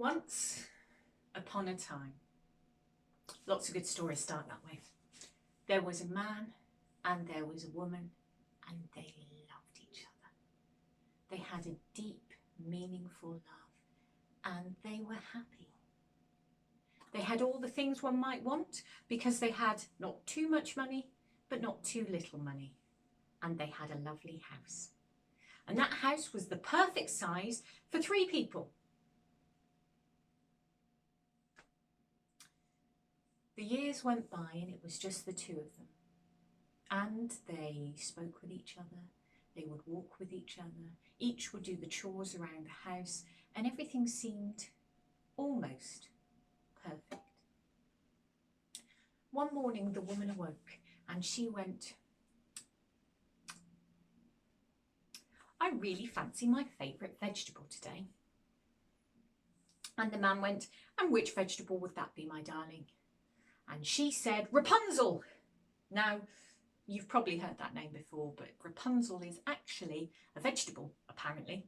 Once upon a time, lots of good stories start that way. There was a man and there was a woman, and they loved each other. They had a deep, meaningful love, and they were happy. They had all the things one might want because they had not too much money, but not too little money. And they had a lovely house. And that house was the perfect size for 3 people. The years went by and it was just the 2 of them. And they spoke with each other. They would walk with each other. Each would do the chores around the house, and everything seemed almost perfect. One morning the woman awoke and she went, "I really fancy my favourite vegetable today." And the man went, "And which vegetable would that be, my darling?" And she said, "Rapunzel." Now, you've probably heard that name before, but Rapunzel is actually a vegetable, apparently.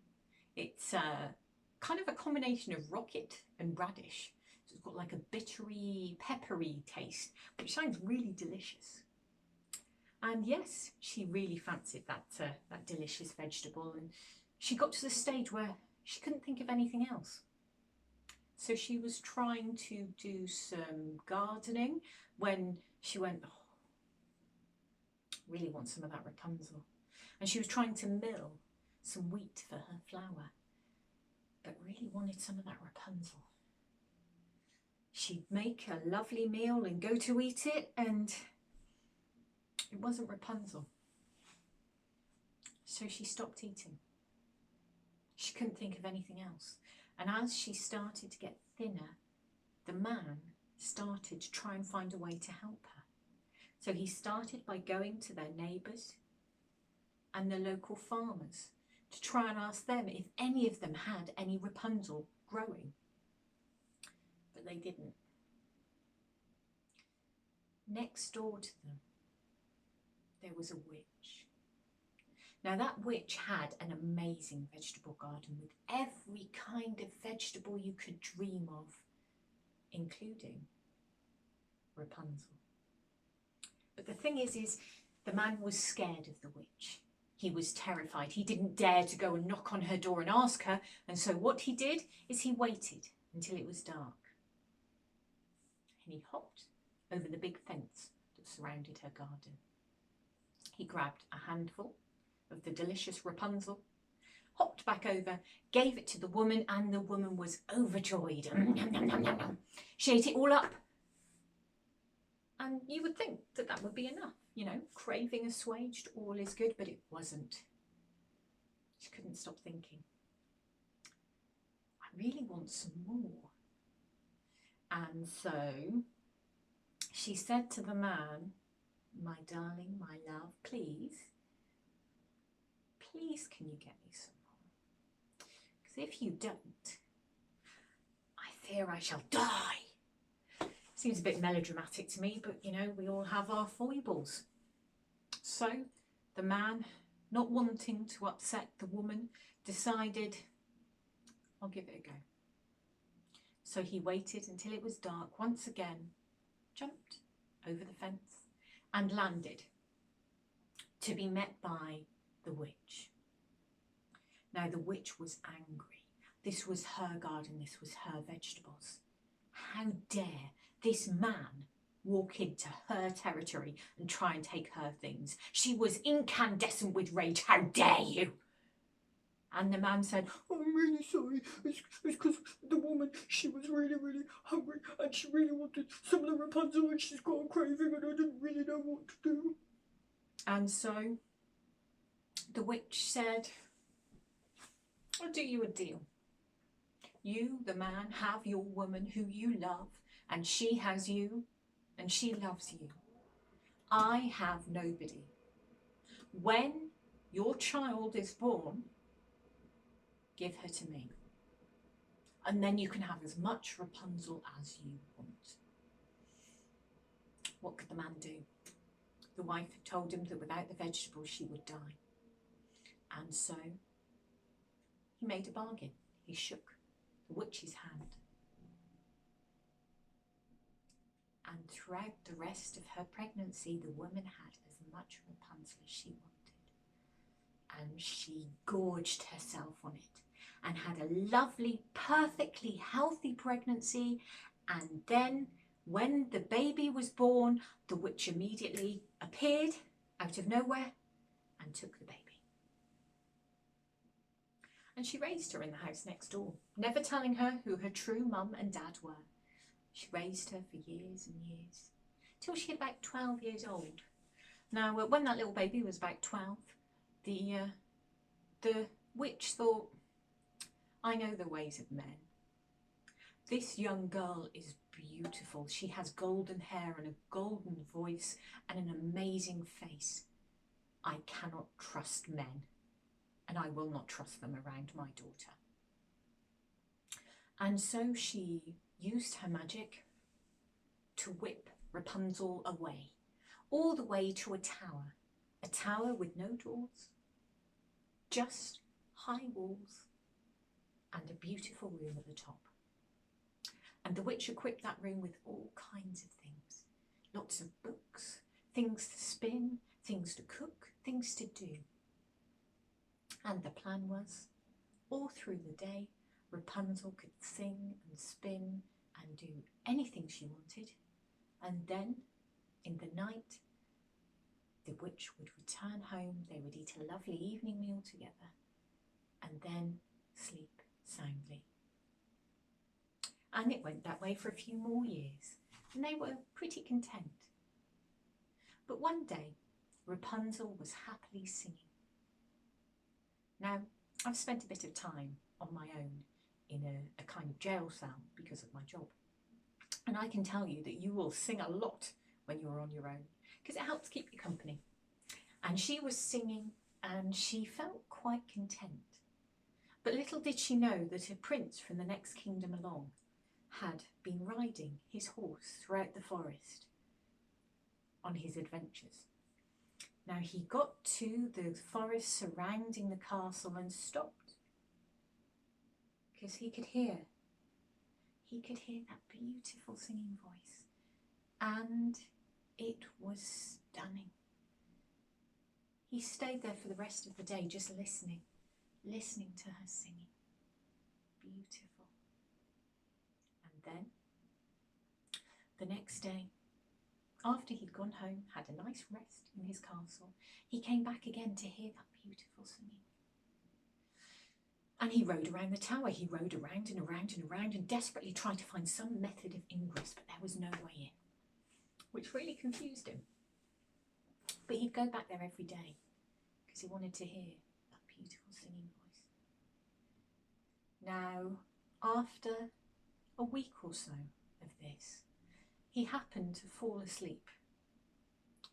It's kind of a combination of rocket and radish. So it's got like a bittery, peppery taste, which sounds really delicious. And yes, she really fancied that delicious vegetable, and she got to the stage where she couldn't think of anything else. So she was trying to do some gardening when she went, "Oh, really want some of that Rapunzel." And she was trying to mill some wheat for her flour, but really wanted some of that Rapunzel. She'd make a lovely meal and go to eat it, and it wasn't Rapunzel. So she stopped eating. She couldn't think of anything else. And as she started to get thinner, the man started to try and find a way to help her. So he started by going to their neighbours and the local farmers to try and ask them if any of them had any Rapunzel growing. But they didn't. Next door to them, there was a witch. Now that witch had an amazing vegetable garden with every kind of vegetable you could dream of, including Rapunzel. But the thing is the man was scared of the witch. He was terrified. He didn't dare to go and knock on her door and ask her. And so what he did is he waited until it was dark. And he hopped over the big fence that surrounded her garden. He grabbed a handful of the delicious Rapunzel, hopped back over, gave it to the woman, and the woman was overjoyed. She ate it all up. And you would think that that would be enough, you know, craving assuaged, all is good, but it wasn't. She couldn't stop thinking, "I really want some more." And so she said to the man, "My darling, my love, please can you get me some more? Because if you don't, I fear I shall die." Seems a bit melodramatic to me, but you know, we all have our foibles. So the man, not wanting to upset the woman, decided, "I'll give it a go." So he waited until it was dark once again, jumped over the fence and landed to be met by the witch. Now the witch was angry. This was her garden, this was her vegetables. How dare this man walk into her territory and try and take her things? She was incandescent with rage. "How dare you?" And the man said, "I'm really sorry. It's because the woman, she was really hungry and she really wanted some of the Rapunzel and she's got a craving and I didn't really know what to do." And so the witch said, "I'll do you a deal. You, the man, have your woman who you love, and she has you, and she loves you. I have nobody. When your child is born, give her to me. And then you can have as much Rapunzel as you want." What could the man do? The wife had told him that without the vegetables she would die. And so he made a bargain. He shook the witch's hand And throughout the rest of her pregnancy, the woman had as much Rapunzel as she wanted. And she gorged herself on it and had a lovely, perfectly healthy pregnancy. And then when the baby was born, the witch immediately appeared out of nowhere and took the baby. And she raised her in the house next door, never telling her who her true mum and dad were. She raised her for years and years, till she was about 12 years old. Now, when that little baby was about 12, the witch thought, I know the ways of men. This young girl is beautiful. She has golden hair and a golden voice and an amazing face. I cannot trust men, and I will not trust them around my daughter. And so she used her magic to whip Rapunzel away, all the way to a tower with no doors, just high walls and a beautiful room at the top. And the witch equipped that room with all kinds of things, lots of books, things to spin, things to cook, things to do. And the plan was, all through the day, Rapunzel could sing and spin and do anything she wanted. And then, in the night, the witch would return home, they would eat a lovely evening meal together, and then sleep soundly. And it went that way for a few more years, and they were pretty content. But one day, Rapunzel was happily singing. Now, I've spent a bit of time on my own in a kind of jail cell because of my job. And I can tell you that you will sing a lot when you're on your own, because it helps keep you company. And she was singing and she felt quite content. But little did she know that a prince from the next kingdom along had been riding his horse throughout the forest on his adventures. Now he got to the forest surrounding the castle and stopped, because he could hear that beautiful singing voice, and it was stunning. He stayed there for the rest of the day just listening to her singing. Beautiful. And then the next day, after he'd gone home, had a nice rest in his castle, he came back again to hear that beautiful singing. And he rode around the tower. He rode around and around and around and desperately tried to find some method of ingress, but there was no way in, which really confused him. But he'd go back there every day because he wanted to hear that beautiful singing voice. Now, after a week or so of this, he happened to fall asleep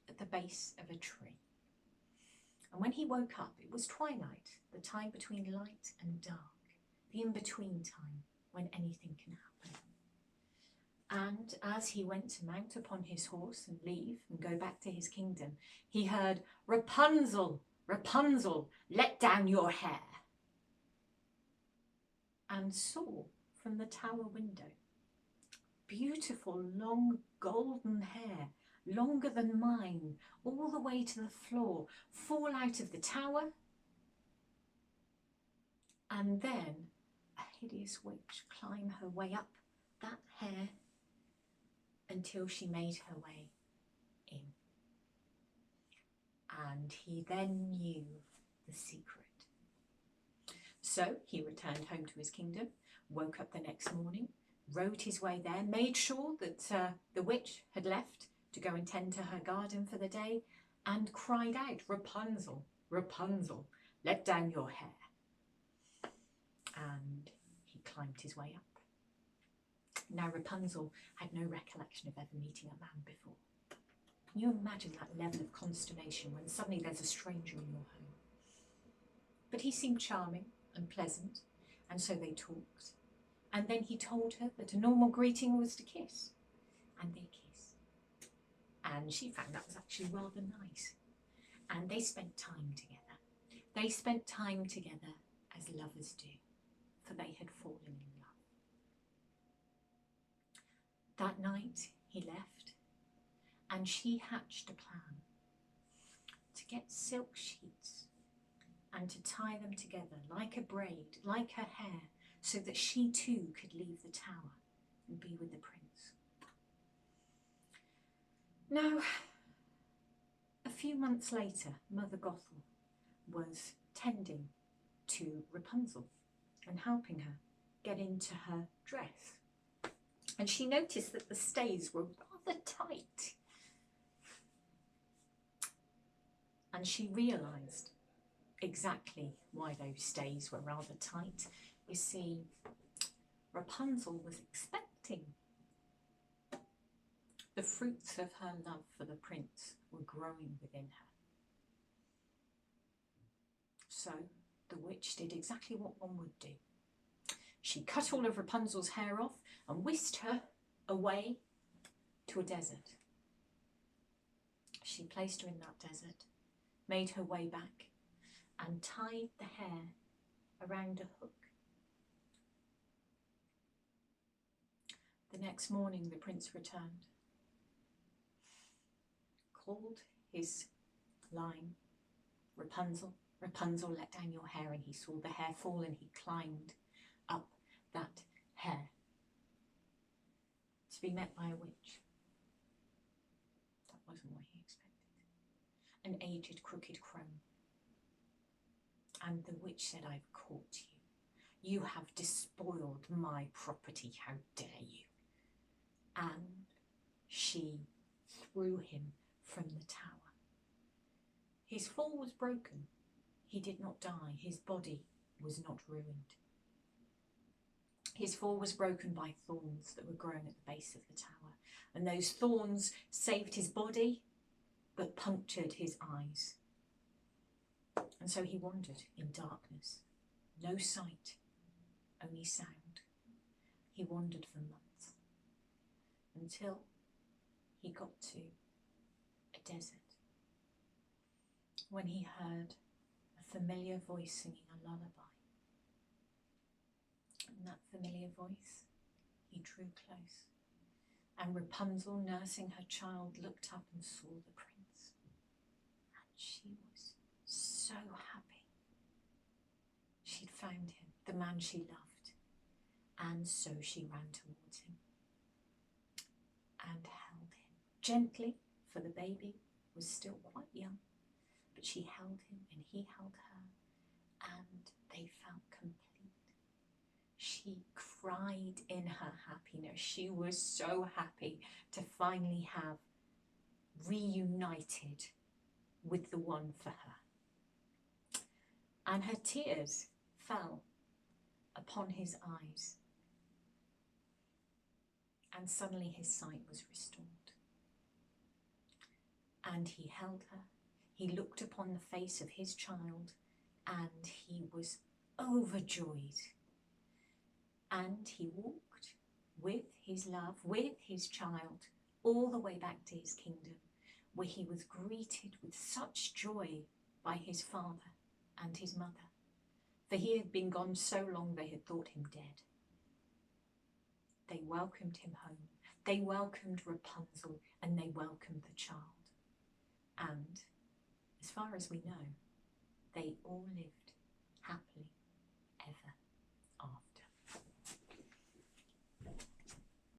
at the base of a tree. And when he woke up, it was twilight, the time between light and dark, the in-between time when anything can happen. And as he went to mount upon his horse and leave and go back to his kingdom, he heard, "Rapunzel, Rapunzel, let down your hair," and saw from the tower window beautiful long golden hair, longer than mine, all the way to the floor, fall out of the tower. And then a hideous witch climb her way up that hair until she made her way in. And he then knew the secret. So he returned home to his kingdom, woke up the next morning, rode his way there, made sure that the witch had left to go and tend to her garden for the day, and cried out, "Rapunzel, Rapunzel, let down your hair." And he climbed his way up. Now Rapunzel had no recollection of ever meeting a man before. Can you imagine that level of consternation when suddenly there's a stranger in your home? But he seemed charming and pleasant, and so they talked. And then he told her that a normal greeting was to kiss, and they kissed. And she found that was actually rather nice. And they spent time together. They spent time together as lovers do, for they had fallen in love. That night he left and she hatched a plan to get silk sheets and to tie them together like a braid, like her hair, so that she too could leave the tower and be with the prince. Now, a few months later, Mother Gothel was tending to Rapunzel and helping her get into her dress. And she noticed that the stays were rather tight. And she realised exactly why those stays were rather tight. You see, Rapunzel was expecting. The fruits of her love for the prince were growing within her. So the witch did exactly what one would do. She cut all of Rapunzel's hair off and whisked her away to a desert. She placed her in that desert, made her way back, and tied the hair around a hook. The next morning the prince returned, called his line, Rapunzel, Rapunzel, let down your hair, and he saw the hair fall and he climbed up that hair to be met by a witch. That wasn't what he expected. An aged, crooked crone. And the witch said, I've caught you. You have despoiled my property, how dare you? And she threw him from the tower. His fall was broken. He did not die. His body was not ruined. His fall was broken by thorns that were growing at the base of the tower. And those thorns saved his body, but punctured his eyes. And so he wandered in darkness. No sight, only sound. He wandered for months, until he got to a desert, when he heard a familiar voice singing a lullaby. And that familiar voice, he drew close, and Rapunzel, nursing her child, looked up and saw the prince, and she was so happy. She'd found him, the man she loved, and so she ran towards him and held him gently, for the baby was still quite young, but she held him and he held her, and they felt complete. She cried in her happiness. She was so happy to finally have reunited with the one for her. And her tears fell upon his eyes, and suddenly his sight was restored. And he held her, he looked upon the face of his child, and he was overjoyed. And he walked with his love, with his child, all the way back to his kingdom, where he was greeted with such joy by his father and his mother. For he had been gone so long they had thought him dead. They welcomed him home. They welcomed Rapunzel, and they welcomed the child. And as far as we know, they all lived happily